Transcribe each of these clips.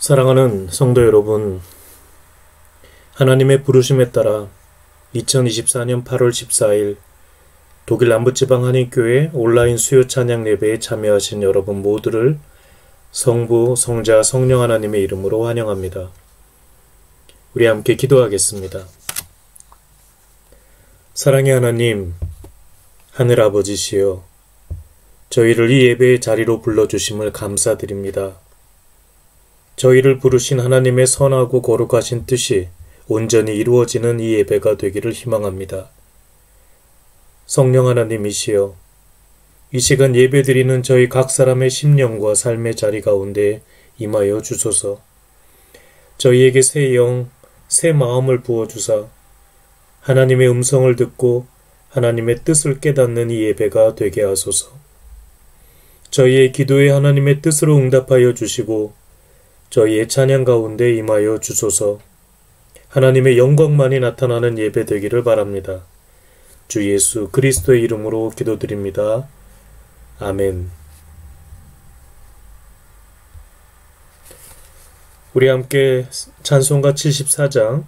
사랑하는 성도 여러분, 하나님의 부르심에 따라 2024년 8월 14일 독일 남부지방 한인교회 온라인 수요 찬양 예배에 참여하신 여러분 모두를 성부, 성자, 성령 하나님의 이름으로 환영합니다. 우리 함께 기도하겠습니다. 사랑의 하나님, 하늘아버지시여, 저희를 이 예배의 자리로 불러주심을 감사드립니다. 저희를 부르신 하나님의 선하고 거룩하신 뜻이 온전히 이루어지는 이 예배가 되기를 희망합니다. 성령 하나님이시여, 이 시간 예배드리는 저희 각 사람의 심령과 삶의 자리 가운데 임하여 주소서. 저희에게 새 영, 새 마음을 부어주사 하나님의 음성을 듣고 하나님의 뜻을 깨닫는 이 예배가 되게 하소서. 저희의 기도에 하나님의 뜻으로 응답하여 주시고 저희의 찬양 가운데 임하여 주소서. 하나님의 영광만이 나타나는 예배 되기를 바랍니다. 주 예수 그리스도의 이름으로 기도드립니다. 아멘. 우리 함께 찬송가 74장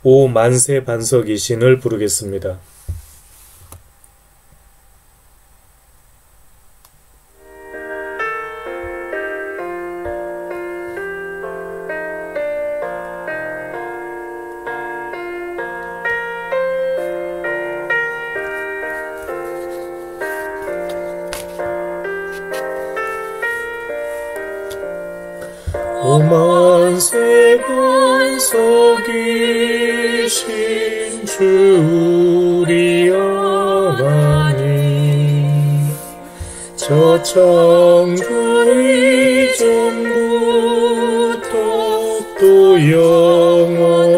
오 만세 반석이신을 부르겠습니다. 오 만세 반석이신 주 우리 하나님, 저 창조 이전부터 또 영원하도록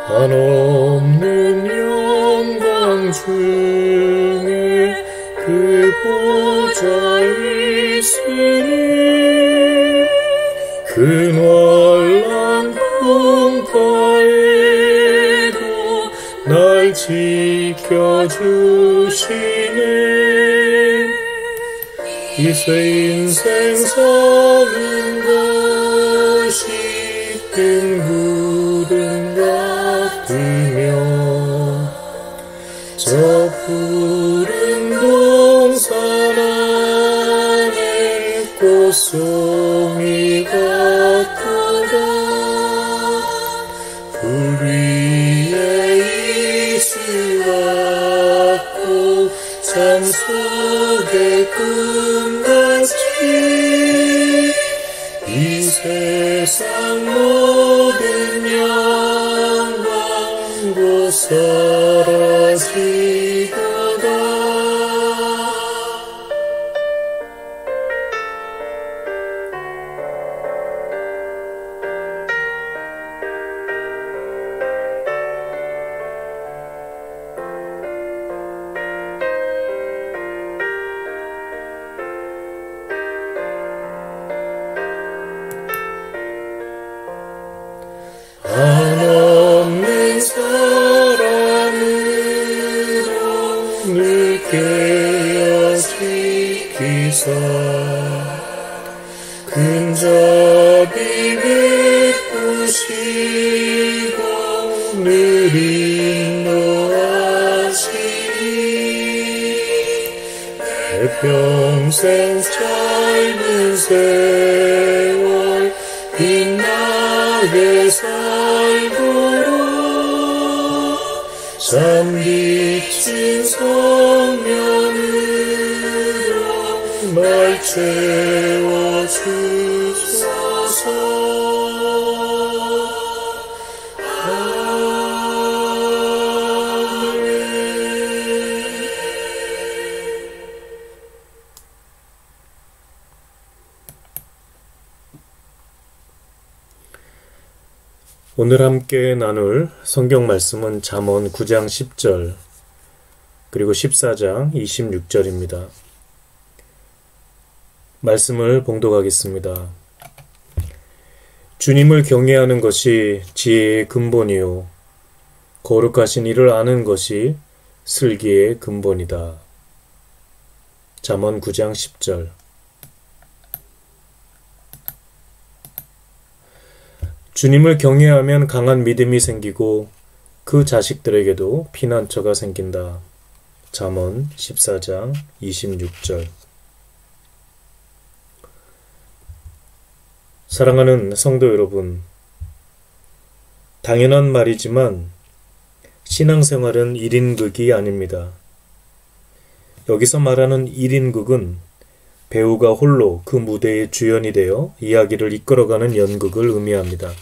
한없는 영광 중에 그 보좌에 그 놀란 풍파에도 날 지켜주시네. 이세 인생 사는 것이 뜬 구름 같으며 저 푸른 동산 안에 꽃송이 같도다. 불 위에 이슬같고 삶 속의 꿈같이 이 세상 모든 영광도 사라지도다. 한없는 사랑으로 늘 깨어 지키사 근자비 베푸시고 늘 인도하시니 평생 짧은 세월 빛나게 살도록 참 비친 성령으로 날 채워주소서. 오늘 함께 나눌 성경 말씀은 잠언 9장 10절 그리고 14장 26절입니다. 말씀을 봉독하겠습니다. 주님을 경외하는 것이 지혜의 근본이요 거룩하신 이를 아는 것이 슬기의 근본이다. 잠언 9장 10절. 주님을 경외하면 강한 믿음이 생기고 그 자식들에게도 피난처가 생긴다. 잠언 14장 26절. 사랑하는 성도 여러분, 당연한 말이지만 신앙생활은 1인극이 아닙니다. 여기서 말하는 1인극은 배우가 홀로 그 무대의 주연이 되어 이야기를 이끌어가는 연극을 의미합니다.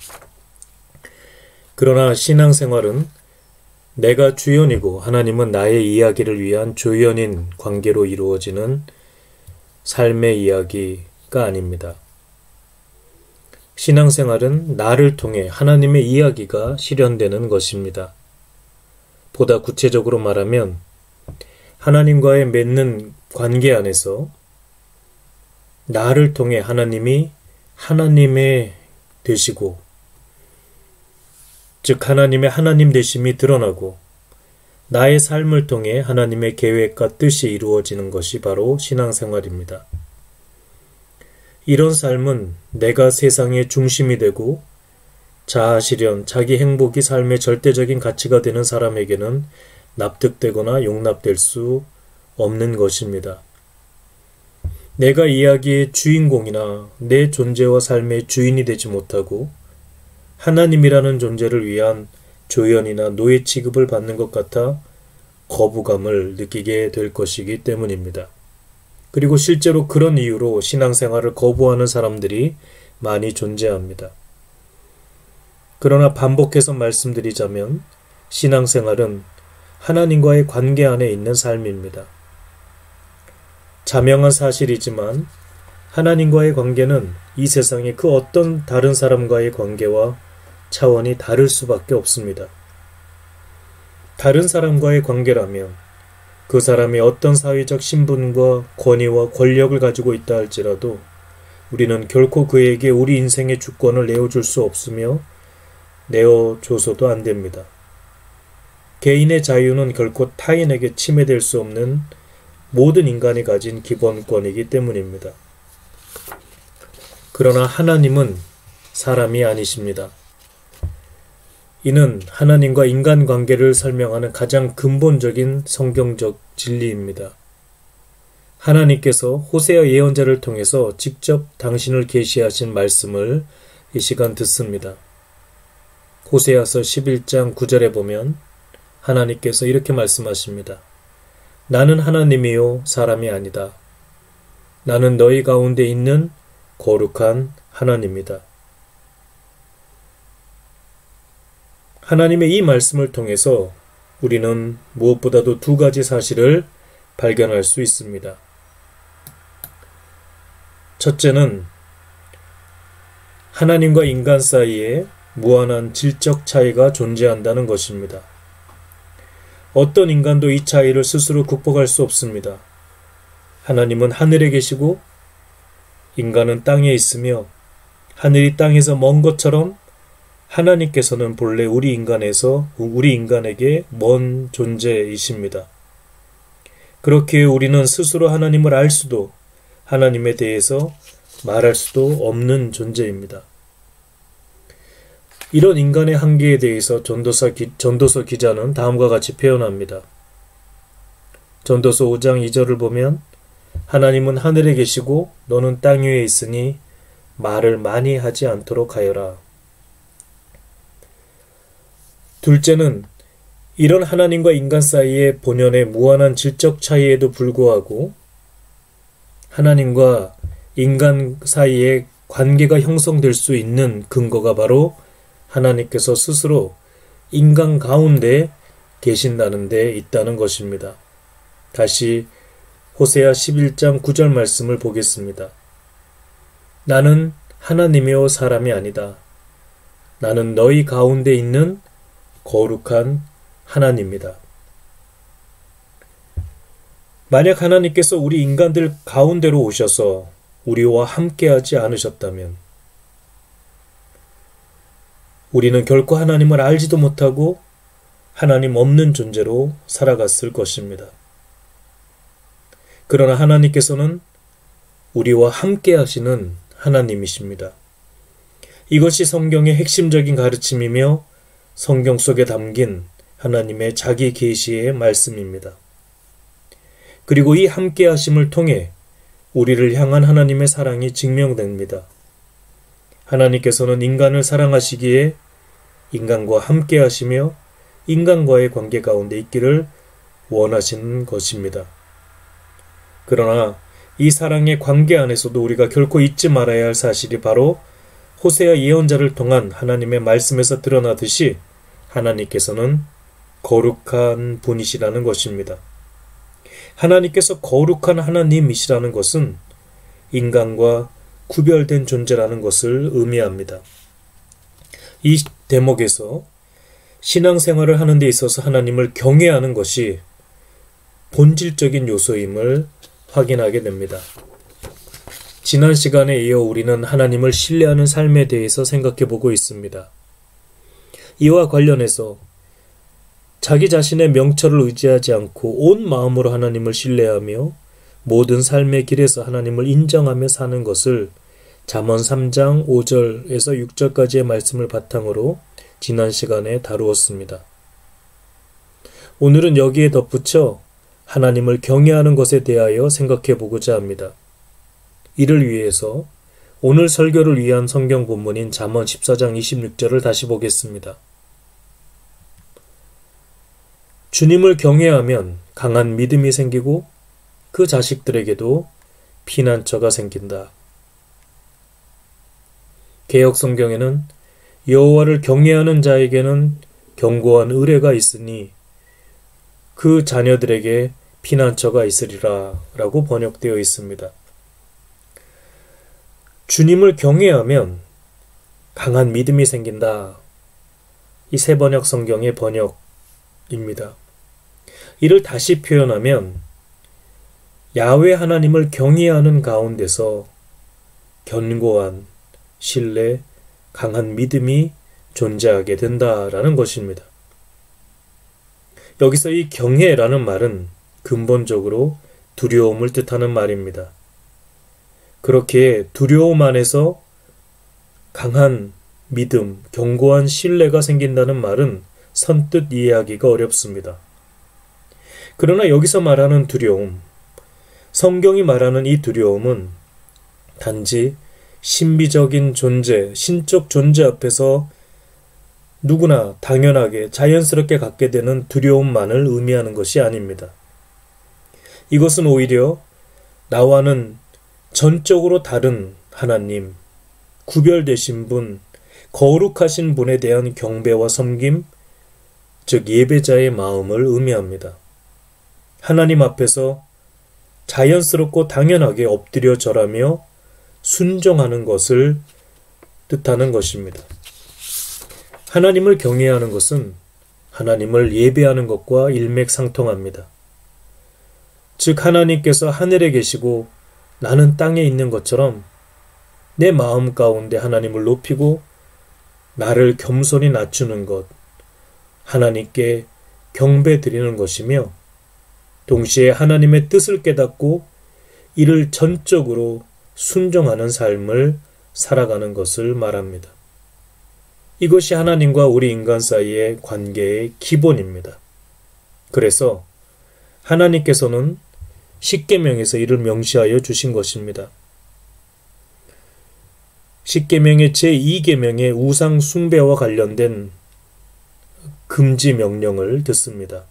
그러나 신앙생활은 내가 주연이고 하나님은 나의 이야기를 위한 조연인 관계로 이루어지는 삶의 이야기가 아닙니다. 신앙생활은 나를 통해 하나님의 이야기가 실현되는 것입니다. 보다 구체적으로 말하면 하나님과의 맺는 관계 안에서 나를 통해 하나님이 하나님의 되시고, 즉 하나님의 하나님 되심이 드러나고 나의 삶을 통해 하나님의 계획과 뜻이 이루어지는 것이 바로 신앙생활입니다. 이런 삶은 내가 세상의 중심이 되고 자아실현, 자기 행복이 삶의 절대적인 가치가 되는 사람에게는 납득되거나 용납될 수 없는 것입니다. 내가 이야기의 주인공이나 내 존재와 삶의 주인이 되지 못하고 하나님이라는 존재를 위한 조연이나 노예 취급을 받는 것 같아 거부감을 느끼게 될 것이기 때문입니다. 그리고 실제로 그런 이유로 신앙생활을 거부하는 사람들이 많이 존재합니다. 그러나 반복해서 말씀드리자면 신앙생활은 하나님과의 관계 안에 있는 삶입니다. 자명한 사실이지만 하나님과의 관계는 이 세상의 그 어떤 다른 사람과의 관계와 차원이 다를 수밖에 없습니다. 다른 사람과의 관계라면 그 사람이 어떤 사회적 신분과 권위와 권력을 가지고 있다 할지라도 우리는 결코 그에게 우리 인생의 주권을 내어줄 수 없으며 내어줘서도 안 됩니다. 개인의 자유는 결코 타인에게 침해될 수 없는 모든 인간이 가진 기본권이기 때문입니다. 그러나 하나님은 사람이 아니십니다. 이는 하나님과 인간관계를 설명하는 가장 근본적인 성경적 진리입니다. 하나님께서 호세아 예언자를 통해서 직접 당신을 계시하신 말씀을 이 시간 듣습니다. 호세아서 11장 9절에 보면 하나님께서 이렇게 말씀하십니다. 나는 하나님이요 사람이 아니다. 나는 너희 가운데 있는 거룩한 하나님이다. 하나님의 이 말씀을 통해서 우리는 무엇보다도 두 가지 사실을 발견할 수 있습니다. 첫째는 하나님과 인간 사이에 무한한 질적 차이가 존재한다는 것입니다. 어떤 인간도 이 차이를 스스로 극복할 수 없습니다. 하나님은 하늘에 계시고 인간은 땅에 있으며 하늘이 땅에서 먼 것처럼 하나님께서는 본래 우리 인간에게 먼 존재이십니다. 그렇게 우리는 스스로 하나님을 알 수도 하나님에 대해서 말할 수도 없는 존재입니다. 이런 인간의 한계에 대해서 전도서 기자는 다음과 같이 표현합니다. 전도서 5장 2절을 보면 하나님은 하늘에 계시고 너는 땅 위에 있으니 말을 많이 하지 않도록 하여라. 둘째는 이런 하나님과 인간 사이의 본연의 무한한 질적 차이에도 불구하고 하나님과 인간 사이의 관계가 형성될 수 있는 근거가 바로 하나님께서 스스로 인간 가운데 계신다는 데 있다는 것입니다. 다시 호세아 11장 9절 말씀을 보겠습니다. 나는 하나님이요 사람이 아니다. 나는 너희 가운데 있는 거룩한 하나님이다. 만약 하나님께서 우리 인간들 가운데로 오셔서 우리와 함께하지 않으셨다면 우리는 결코 하나님을 알지도 못하고 하나님 없는 존재로 살아갔을 것입니다. 그러나 하나님께서는 우리와 함께 하시는 하나님이십니다. 이것이 성경의 핵심적인 가르침이며 성경 속에 담긴 하나님의 자기 계시의 말씀입니다. 그리고 이 함께하심을 통해 우리를 향한 하나님의 사랑이 증명됩니다. 하나님께서는 인간을 사랑하시기에 인간과 함께하시며 인간과의 관계 가운데 있기를 원하시는 것입니다. 그러나 이 사랑의 관계 안에서도 우리가 결코 잊지 말아야 할 사실이 바로 호세아 예언자를 통한 하나님의 말씀에서 드러나듯이 하나님께서는 거룩한 분이시라는 것입니다. 하나님께서 거룩한 하나님이시라는 것은 인간과 구별된 존재라는 것을 의미합니다. 이 대목에서 신앙생활을 하는 데 있어서 하나님을 경외하는 것이 본질적인 요소임을 확인하게 됩니다. 지난 시간에 이어 우리는 하나님을 신뢰하는 삶에 대해서 생각해 보고 있습니다. 이와 관련해서 자기 자신의 명철을 의지하지 않고 온 마음으로 하나님을 신뢰하며 모든 삶의 길에서 하나님을 인정하며 사는 것을 잠언 3장 5절에서 6절까지의 말씀을 바탕으로 지난 시간에 다루었습니다. 오늘은 여기에 덧붙여 하나님을 경외하는 것에 대하여 생각해 보고자 합니다. 이를 위해서 오늘 설교를 위한 성경 본문인 잠언 14장 26절을 다시 보겠습니다. 주님을 경외하면 강한 믿음이 생기고 그 자식들에게도 피난처가 생긴다. 개역 성경에는 여호와를 경외하는 자에게는 견고한 의뢰가 있으니 그 자녀들에게 피난처가 있으리라 라고 번역되어 있습니다. 주님을 경외하면 강한 믿음이 생긴다. 이 세 번역 성경의 번역입니다. 이를 다시 표현하면 야훼 하나님을 경외하는 가운데서 견고한 신뢰, 강한 믿음이 존재하게 된다라는 것입니다. 여기서 이 경외라는 말은 근본적으로 두려움을 뜻하는 말입니다. 그렇게 두려움 안에서 강한 믿음, 견고한 신뢰가 생긴다는 말은 선뜻 이해하기가 어렵습니다. 그러나 여기서 말하는 두려움, 성경이 말하는 이 두려움은 단지 신비적인 존재, 신적 존재 앞에서 누구나 당연하게 자연스럽게 갖게 되는 두려움만을 의미하는 것이 아닙니다. 이것은 오히려 나와는 전적으로 다른 하나님, 구별되신 분, 거룩하신 분에 대한 경배와 섬김, 즉 예배자의 마음을 의미합니다. 하나님 앞에서 자연스럽고 당연하게 엎드려 절하며 순종하는 것을 뜻하는 것입니다. 하나님을 경외하는 것은 하나님을 예배하는 것과 일맥상통합니다. 즉 하나님께서 하늘에 계시고 나는 땅에 있는 것처럼 내 마음 가운데 하나님을 높이고 나를 겸손히 낮추는 것, 하나님께 경배 드리는 것이며 동시에 하나님의 뜻을 깨닫고 이를 전적으로 순종하는 삶을 살아가는 것을 말합니다. 이것이 하나님과 우리 인간 사이의 관계의 기본입니다. 그래서 하나님께서는 십계명에서 이를 명시하여 주신 것입니다. 십계명의 제2계명의 우상 숭배와 관련된 금지 명령을 듣습니다.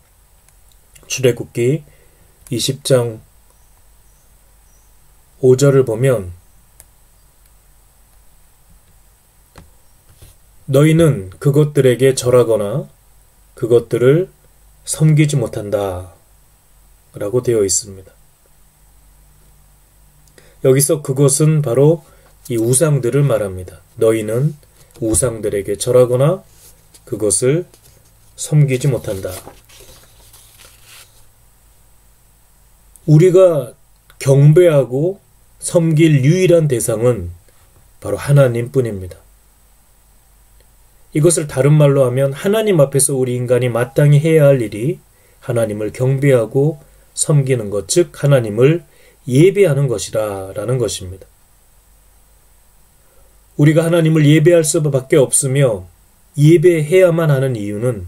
출애굽기 20장 5절을 보면 너희는 그것들에게 절하거나 그것들을 섬기지 못한다 라고 되어 있습니다. 여기서 그것은 바로 이 우상들을 말합니다. 너희는 우상들에게 절하거나 그것을 섬기지 못한다. 우리가 경배하고 섬길 유일한 대상은 바로 하나님뿐입니다. 이것을 다른 말로 하면 하나님 앞에서 우리 인간이 마땅히 해야 할 일이 하나님을 경배하고 섬기는 것, 즉 하나님을 예배하는 것이라는 것입니다. 우리가 하나님을 예배할 수밖에 없으며 예배해야만 하는 이유는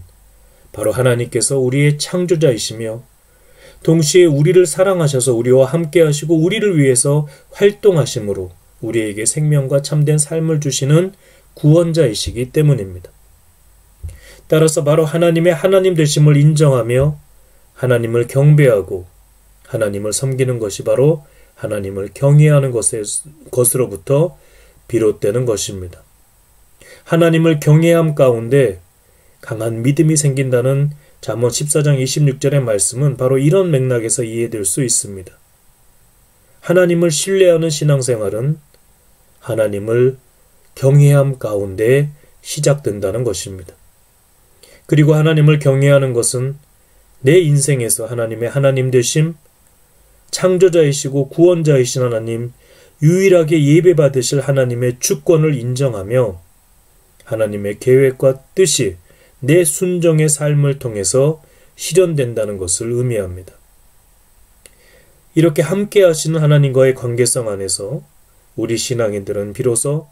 바로 하나님께서 우리의 창조자이시며 동시에 우리를 사랑하셔서 우리와 함께 하시고 우리를 위해서 활동하심으로 우리에게 생명과 참된 삶을 주시는 구원자이시기 때문입니다. 따라서 바로 하나님의 하나님 되심을 인정하며 하나님을 경배하고 하나님을 섬기는 것이 바로 하나님을 경외하는 것으로부터 비롯되는 것입니다. 하나님을 경외함 가운데 강한 믿음이 생긴다는 잠언 14장 26절의 말씀은 바로 이런 맥락에서 이해될 수 있습니다. 하나님을 신뢰하는 신앙생활은 하나님을 경외함 가운데 시작된다는 것입니다. 그리고 하나님을 경외하는 것은 내 인생에서 하나님의 하나님 되심, 창조자이시고 구원자이신 하나님, 유일하게 예배받으실 하나님의 주권을 인정하며 하나님의 계획과 뜻이 내 순종의 삶을 통해서 실현된다는 것을 의미합니다. 이렇게 함께 하시는 하나님과의 관계성 안에서 우리 신앙인들은 비로소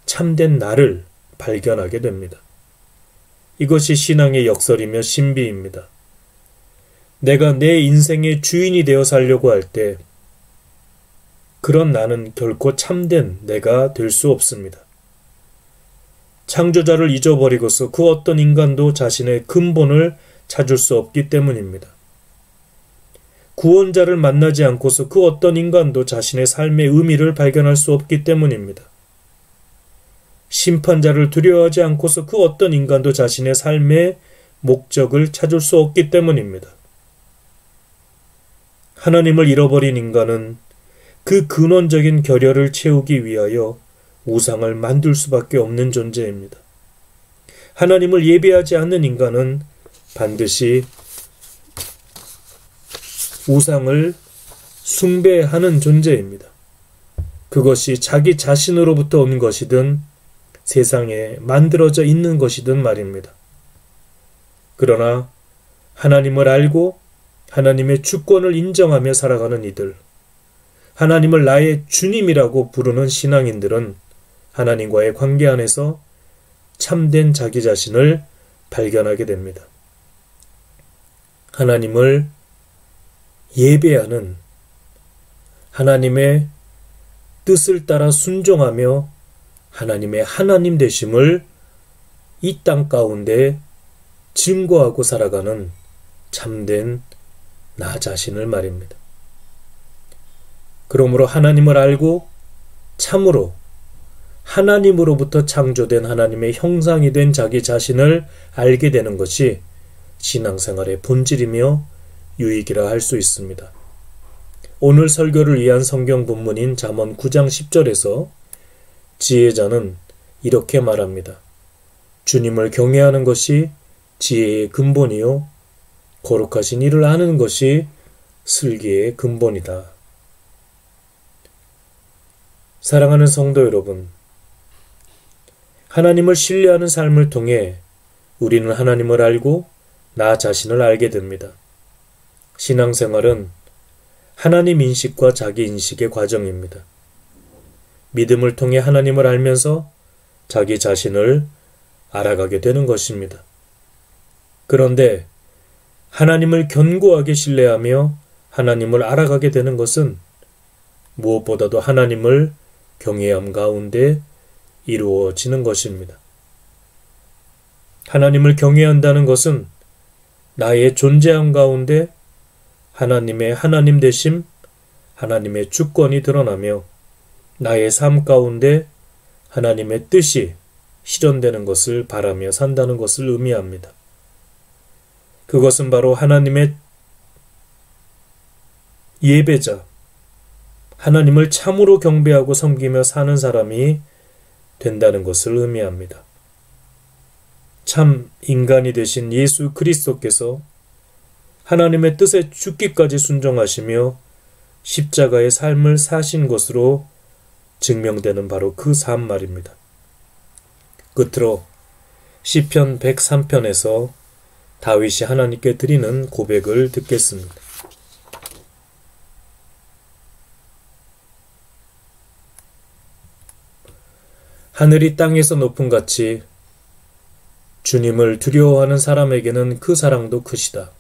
참된 나를 발견하게 됩니다. 이것이 신앙의 역설이며 신비입니다. 내가 내 인생의 주인이 되어 살려고 할 때 그런 나는 결코 참된 내가 될 수 없습니다. 창조자를 잊어버리고서 그 어떤 인간도 자신의 근본을 찾을 수 없기 때문입니다. 구원자를 만나지 않고서 그 어떤 인간도 자신의 삶의 의미를 발견할 수 없기 때문입니다. 심판자를 두려워하지 않고서 그 어떤 인간도 자신의 삶의 목적을 찾을 수 없기 때문입니다. 하나님을 잃어버린 인간은 그 근원적인 결여를 채우기 위하여 우상을 만들 수밖에 없는 존재입니다. 하나님을 예배하지 않는 인간은 반드시 우상을 숭배하는 존재입니다. 그것이 자기 자신으로부터 온 것이든 세상에 만들어져 있는 것이든 말입니다. 그러나 하나님을 알고 하나님의 주권을 인정하며 살아가는 이들, 하나님을 나의 주님이라고 부르는 신앙인들은 하나님과의 관계 안에서 참된 자기 자신을 발견하게 됩니다. 하나님을 예배하는, 하나님의 뜻을 따라 순종하며 하나님의 하나님 되심을 이 땅 가운데 증거하고 살아가는 참된 나 자신을 말입니다. 그러므로 하나님을 알고 참으로 하나님으로부터 창조된 하나님의 형상이 된 자기 자신을 알게 되는 것이 신앙생활의 본질이며 유익이라 할 수 있습니다. 오늘 설교를 위한 성경 본문인 잠언 9장 10절에서 지혜자는 이렇게 말합니다. 주님을 경외하는 것이 지혜의 근본이요 거룩하신 이를 아는 것이 슬기의 근본이다. 사랑하는 성도 여러분, 하나님을 신뢰하는 삶을 통해 우리는 하나님을 알고 나 자신을 알게 됩니다. 신앙생활은 하나님 인식과 자기 인식의 과정입니다. 믿음을 통해 하나님을 알면서 자기 자신을 알아가게 되는 것입니다. 그런데 하나님을 견고하게 신뢰하며 하나님을 알아가게 되는 것은 무엇보다도 하나님을 경외함 가운데 이루어지는 것입니다. 하나님을 경외한다는 것은 나의 존재함 가운데 하나님의 하나님 되심, 하나님의 주권이 드러나며 나의 삶 가운데 하나님의 뜻이 실현되는 것을 바라며 산다는 것을 의미합니다. 그것은 바로 하나님의 예배자, 하나님을 참으로 경배하고 섬기며 사는 사람이 된다는 것을 의미합니다. 참 인간이 되신 예수 그리스도께서 하나님의 뜻에 죽기까지 순종하시며 십자가의 삶을 사신 것으로 증명되는 바로 그 삶 말입니다. 끝으로 시편 103편에서 다윗이 하나님께 드리는 고백을 듣겠습니다. 하늘이 땅에서 높음 같이 주님을 두려워하는 사람에게는 그 사랑도 크시다.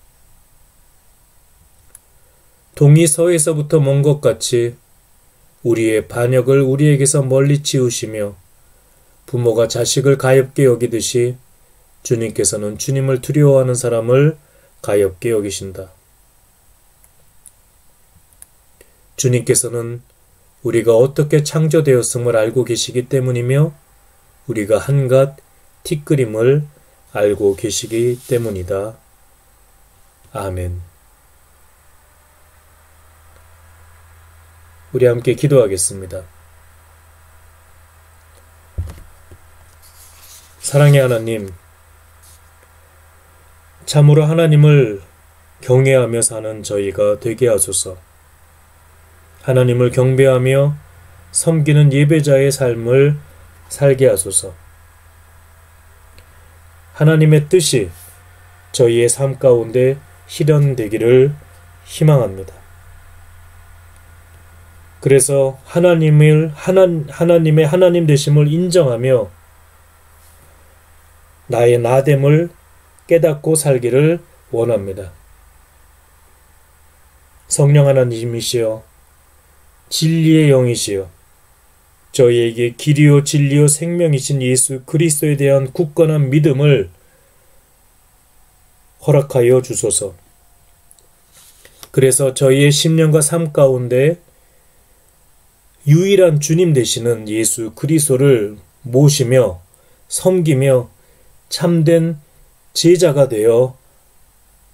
동이 서에서부터 먼 것 같이 우리의 반역을 우리에게서 멀리 치우시며 부모가 자식을 가엾게 여기듯이 주님께서는 주님을 두려워하는 사람을 가엾게 여기신다. 주님께서는 우리가 어떻게 창조되었음을 알고 계시기 때문이며 우리가 한갓 티끌임을 알고 계시기 때문이다. 아멘. 우리 함께 기도하겠습니다. 사랑의 하나님, 참으로 하나님을 경외하며 사는 저희가 되게 하소서. 하나님을 경배하며 섬기는 예배자의 삶을 살게 하소서. 하나님의 뜻이 저희의 삶 가운데 실현되기를 희망합니다. 그래서 하나님의 하나님 되심을 인정하며 나의 나됨을 깨닫고 살기를 원합니다. 성령 하나님이시여 진리의 영이시여 저희에게 길이요 진리요 생명이신 예수 그리스도에 대한 굳건한 믿음을 허락하여 주소서. 그래서 저희의 심령과 삶 가운데 유일한 주님 되시는 예수 그리스도를 모시며 섬기며 참된 제자가 되어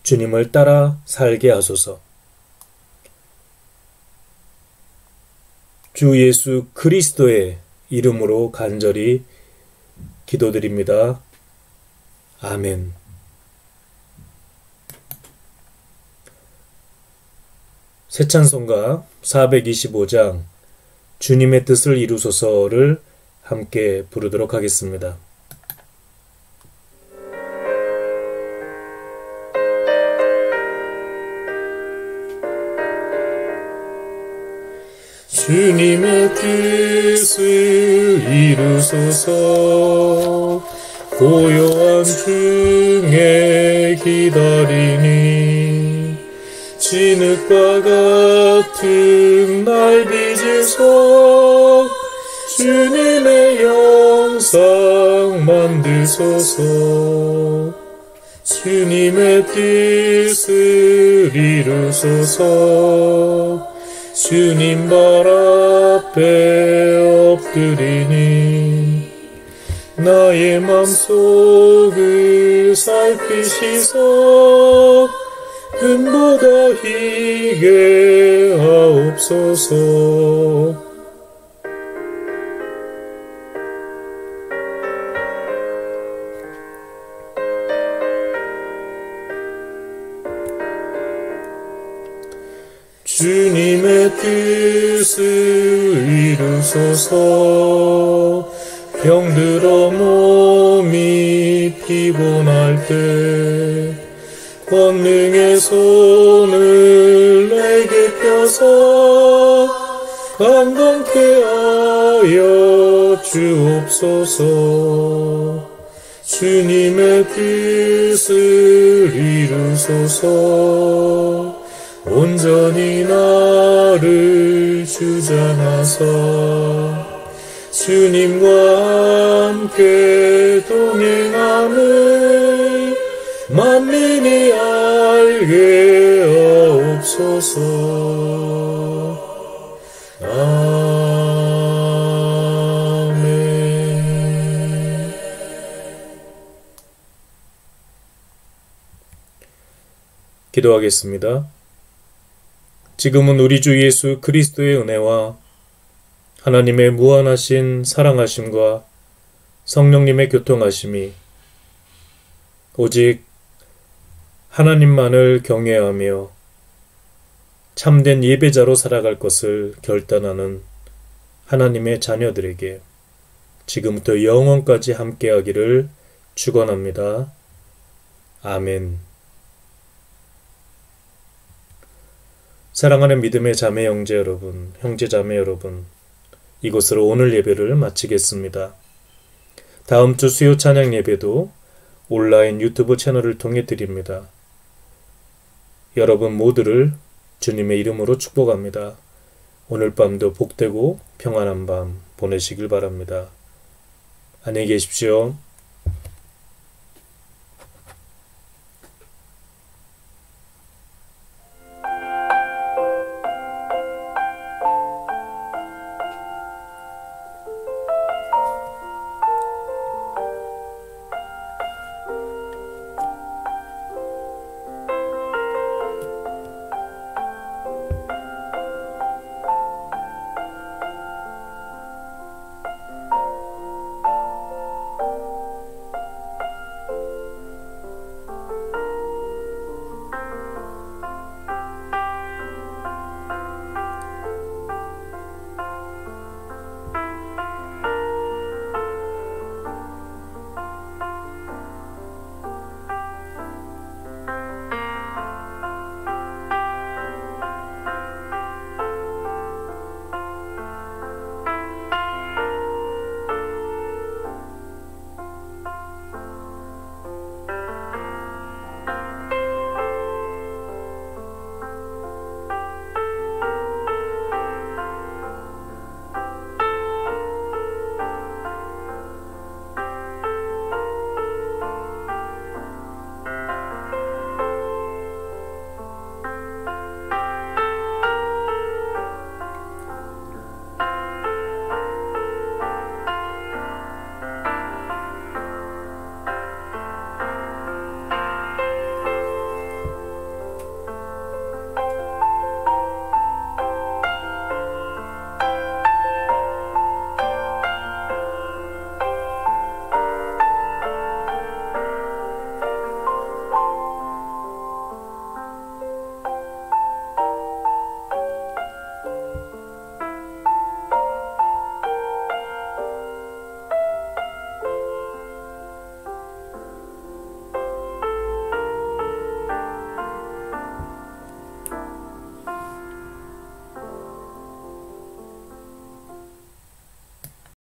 주님을 따라 살게 하소서. 주 예수 그리스도의 이름으로 간절히 기도드립니다. 아멘. 새 찬송가 425장 주님의 뜻을 이루소서를 함께 부르도록 하겠습니다. 주님의 뜻을 이루소서. 고요한 중에 기다리니 진흙과 같은 날 빚으소. 주님의 영상 만드소서. 주님의 뜻을 이루소서. 주님 발 앞에 엎드리니 나의 맘속을 살피시소. 금보다 희게 하옵소서. 주님의 뜻을 이루소서. 병들어 몸이 피곤할 때 권능의 손을 내게 펴서 강건케 하여 주옵소서. 주님의 뜻을 이루소서. 온전히 나를 주장하사 주님과 함께 동행함을 만민이 알게 하옵소서. 아멘. 기도하겠습니다. 지금은 우리 주 예수 그리스도의 은혜와 하나님의 무한하신 사랑하심과 성령님의 교통하심이 오직 하나님만을 경외하며 참된 예배자로 살아갈 것을 결단하는 하나님의 자녀들에게 지금부터 영원까지 함께하기를 축원합니다. 아멘. 사랑하는 믿음의 자매 형제 여러분, 형제 자매 여러분, 이것으로 오늘 예배를 마치겠습니다. 다음 주 수요 찬양 예배도 온라인 유튜브 채널을 통해 드립니다. 여러분 모두를 주님의 이름으로 축복합니다. 오늘 밤도 복되고 평안한 밤 보내시길 바랍니다. 안녕히 계십시오.